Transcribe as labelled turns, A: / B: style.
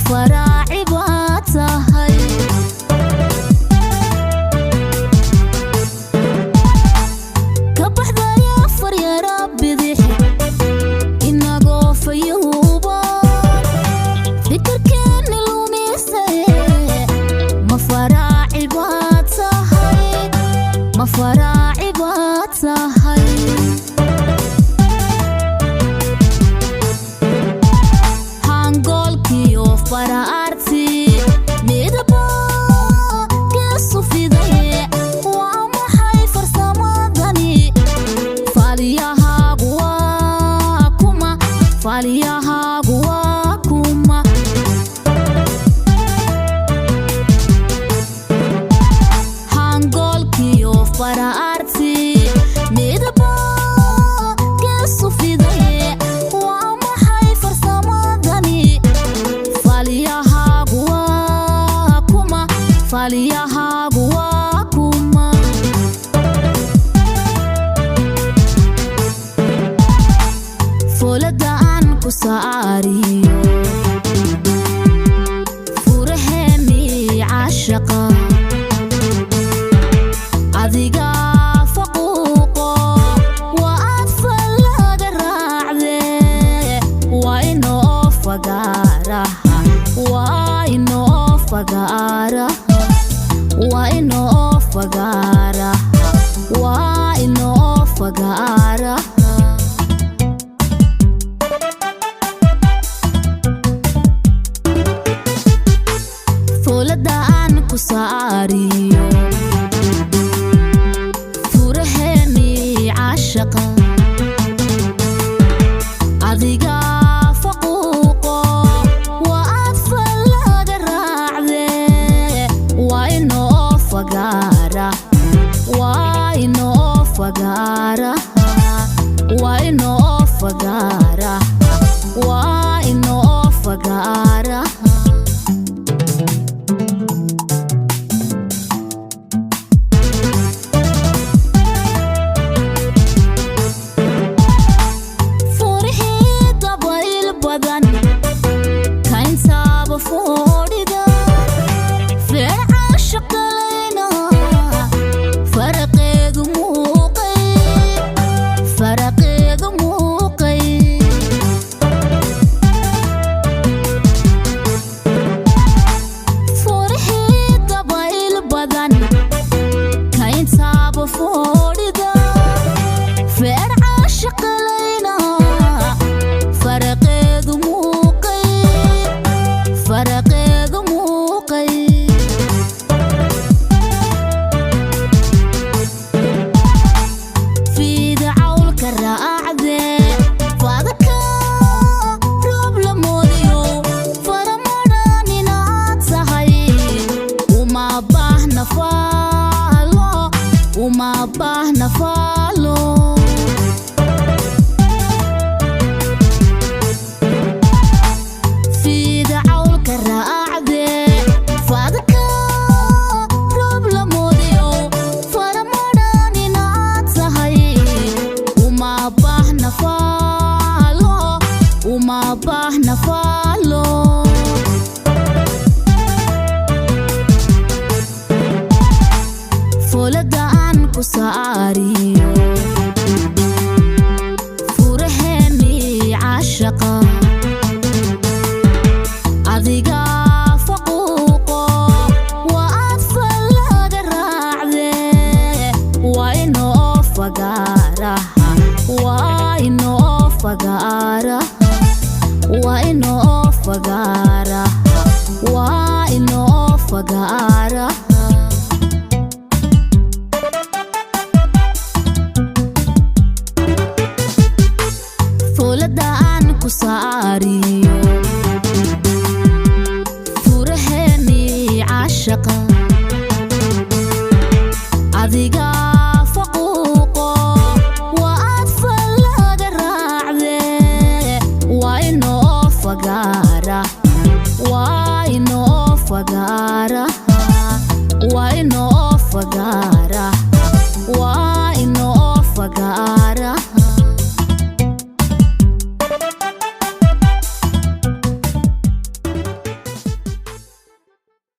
A: فراعي باتهاي كبح ذا يا فر يا ربي ضحك إنا قوف يوبا فكر كان الوميسة ما فراعي باتهاي ما فراعي باتهاي para arti midaba kaso fiday wa maxay farsamadani faliyahagu waa kuma faliyahagu waa kuma hangolkiyo para arti midaba kaso fiday wa maxay farsamadani faliyahagu waa kuma folada aan ku saariyo furaheni cashaqa adiga faquuqo waa aad fallaga raacde waa inoo fagaaraha waa inoo fagaaraha waa inoo fagaaraha waa inoo fagaaraha folada aan ku saariyo furaheni cashaqa adiga faquuqo waa aad fallaga raacde waa inoo fagaaraha waa inoo fagaaraha waa inoo fagaaraha waa inoo fagaaraha uma bahna falo fida awlka raacde fadaka rob la moodiyo faramadaan inaad tahay uma bahna falo uma bahna falo folada aan ku saariyo furaheni cashaqa adiga faquuqo waa aad fallaga raacde waa inoo fagaaraha waa inoo fagaaraha waa inoo fagaaraha waa inoo fagaaraha folada aan ku saariyo furaheni cashaqa adiga faquuqo waa aad fallaga raacde waa inoo fagaaraha waa inoo fagaaraha waa inoo fagaaraha waa inoo fagaaraha